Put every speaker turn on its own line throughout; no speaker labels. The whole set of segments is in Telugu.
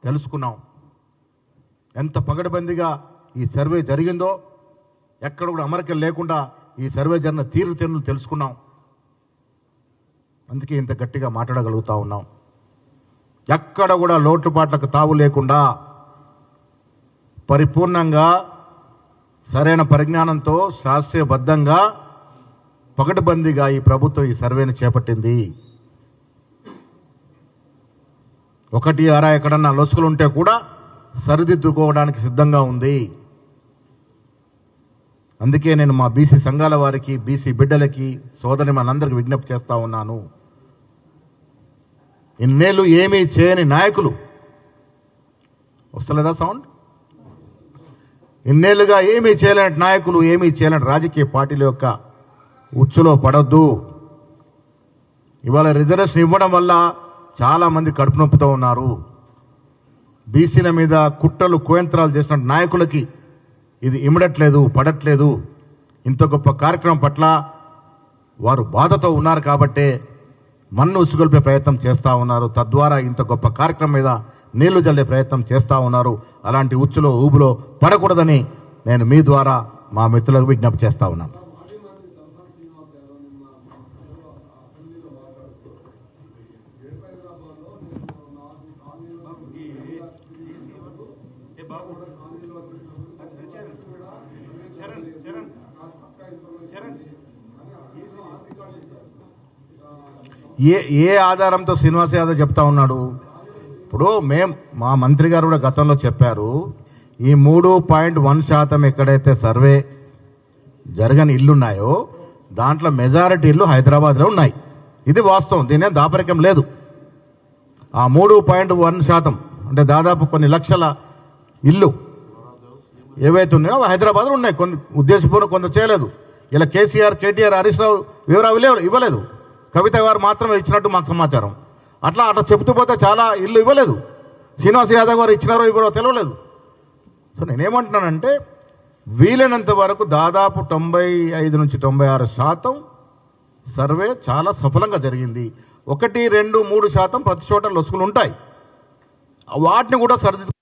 తెలుసుకున్నాం. ఎంత పగడబందిగా ఈ సర్వే జరిగిందో, ఎక్కడ కూడా అమరికలు లేకుండా ఈ సర్వే జరిగిన తీరుతెన్నులు తెలుసుకున్నాం. అందుకే ఇంత గట్టిగా మాట్లాడగలుగుతా ఉన్నాం. ఎక్కడ కూడా లోటుపాట్లకు తావు లేకుండా పరిపూర్ణంగా సరైన పరిజ్ఞానంతో శాస్త్రీయబద్ధంగా పగడబందీగా ఈ ప్రభుత్వం ఈ సర్వేని చేపట్టింది. 1-6 ఎక్కడన్నా లొసుకులుంటే కూడా సరిదిద్దుకోవడానికి సిద్ధంగా ఉంది. అందుకే నేను మా బీసీ సంఘాల వారికి, బీసీ బిడ్డలకి, సోదరి మనందరికీ విజ్ఞప్తి చేస్తా ఉన్నాను. ఇన్నేళ్ళు ఏమీ చేయని నాయకులు, వస్తలేదా సౌండ్? ఇన్నేళ్లుగా ఏమీ చేయలేని నాయకులు, ఏమీ చేయలేని రాజకీయ పార్టీల యొక్క ఉచ్చులో పడొద్దు. ఇవాళ రిజర్వేషన్ ఇవ్వడం వల్ల చాలా మంది కడుపు నొప్పుతో ఉన్నారు. బీసీల మీద కుట్రలు కుయంత్రాలు చేసిన నాయకులకి ఇది ఇమడట్లేదు, పడట్లేదు. ఇంత గొప్ప కార్యక్రమం పట్ల వారు బాధతో ఉన్నారు కాబట్టే మన్ను ఉసుగొల్పే ప్రయత్నం చేస్తూ ఉన్నారు. తద్వారా ఇంత గొప్ప కార్యక్రమం మీద నీళ్లు జల్లే ప్రయత్నం చేస్తూ ఉన్నారు. అలాంటి ఉచ్చులో ఊబులో పడకూడదని నేను మీ ద్వారా మా మిత్రులకు విజ్ఞప్తి చేస్తా ఉన్నాను. ఏ ఆధారంతో శ్రీనివాస్ యాదవ్ చెప్తా ఉన్నాడు? ఇప్పుడు మా మంత్రి గారు కూడా గతంలో చెప్పారు, ఈ 3.1% ఎక్కడైతే సర్వే జరగని ఇల్లున్నాయో దాంట్లో మెజారిటీ ఇల్లు హైదరాబాద్లో ఉన్నాయి. ఇది వాస్తవం, దీనే దాపరికం లేదు. ఆ 3.1% అంటే దాదాపు కొన్ని లక్షల ఇల్లు ఏవైతే ఉన్నాయో హైదరాబాద్లో ఉన్నాయి. కొన్ని ఉద్దేశపూర్వక కొంత చేయలేదు. ఇలా కేసీఆర్, కేటీఆర్, హరీష్ రావు వివరాలు ఇవ్వలేదు. కవిత గారు మాత్రమే ఇచ్చినట్టు మాకు సమాచారం. అట్లా చెబుతూ పోతే చాలా ఇల్లు ఇవ్వలేదు. శ్రీనివాస్ యాదవ్ గారు ఇచ్చినారో ఇవ్వరో తెలియలేదు. సో నేనేమంటున్నానంటే వీలైనంత వరకు దాదాపు 95 నుంచి 96% సర్వే చాలా సఫలంగా జరిగింది. 1, 2, 3% ప్రతి చోట లొసుకులు ఉంటాయి. వాటిని కూడా సరిదిద్దుకునే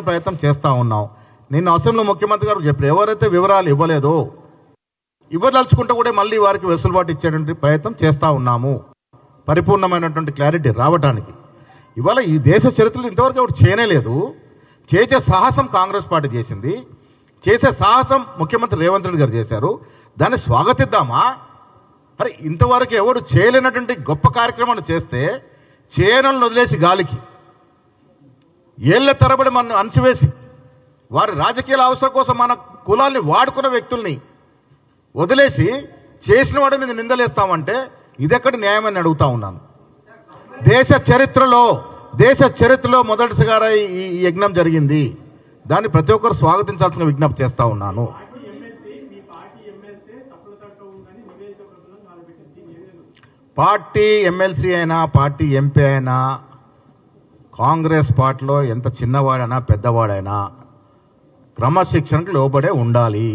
ప్రయత్నం చేస్తూ ఉన్నాం. నిన్న అసెంబ్లీలో ముఖ్యమంత్రి గారు చెప్పారు, ఎవరైతే వివరాలు ఇవ్వలేదో ఇవ్వదలుచుకుంటే కూడా మళ్ళీ వారికి వెసులుబాటు ఇచ్చేటువంటి ప్రయత్నం చేస్తూ ఉన్నాము, పరిపూర్ణమైనటువంటి క్లారిటీ రావడానికి. ఇవాళ ఈ దేశ చరిత్రలో ఇంతవరకు ఎవరు చేయలేదు. చేసే సాహసం కాంగ్రెస్ పార్టీ చేసింది, చేసే సాహసం ముఖ్యమంత్రి రేవంత్ రెడ్డి గారు చేశారు. దాన్ని స్వాగతిద్దామా? అరే ఇంతవరకు ఎవడు చేయలేనటువంటి గొప్ప కార్యక్రమాన్ని చేస్తే చేయనలను వదిలేసి గాలికి ఏళ్ల తరబడి మనం అణచివేసి వారి రాజకీయాల అవసరం కోసం మన కులాల్ని వాడుకున్న వ్యక్తుల్ని వదిలేసి చేసిన వాడి మీద నిందలేస్తామంటే ఇదెక్కడి న్యాయమని అడుగుతా ఉన్నాను. దేశ చరిత్రలో మొదటిసారి ఈ యజ్ఞం జరిగింది. దాన్ని ప్రతి ఒక్కరు స్వాగతించాల్సిన విజ్ఞప్తి చేస్తా ఉన్నాను. పార్టీ ఎమ్మెల్సీ అయినా పార్టీ ఎంపీ అయినా కాంగ్రెస్ పార్టీలో ఎంత చిన్నవాడైనా పెద్దవాడైనా క్రమశిక్షణకు లోబడే ఉండాలి.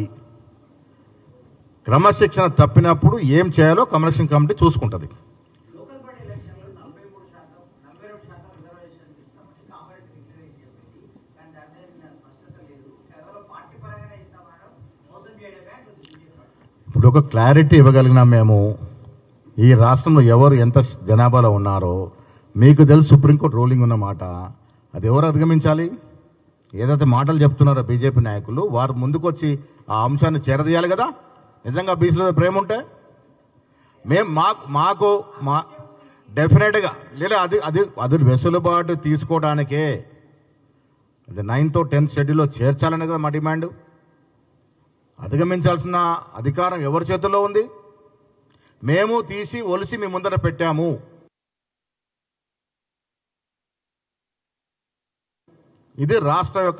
క్రమశిక్షణ తప్పినప్పుడు ఏం చేయాలో కమిషన్ కమిటీ చూసుకుంటుంది. ఇప్పుడు ఒక క్లారిటీ ఇవ్వగలిగినా మేము ఈ రాష్ట్రంలో ఎవరు ఎంత జనాభాలో ఉన్నారో మీకు తెలుసు. సుప్రీంకోర్టు రూలింగ్ ఉన్నమాట, అది ఎవరు అధిగమించాలి? ఏదైతే మాటలు చెప్తున్నారో బీజేపీ నాయకులు వారు ముందుకొచ్చి ఆ అంశాన్ని చేరదీయాలి కదా. నిజంగా బీసీల ప్రేమ ఉంటే మాకు డెఫినెట్గా లేదా అది వెసులుబాటు తీసుకోవడానికే అది 9th or 10th షెడ్యూల్లో చేర్చాలనే కదా మా డిమాండ్. అధిగమించాల్సిన అధికారం ఎవరి చేతుల్లో ఉంది? మేము తీసి ఒలిసి మీ ముందర పెట్టాము. ఇది రాష్ట్ర యొక్క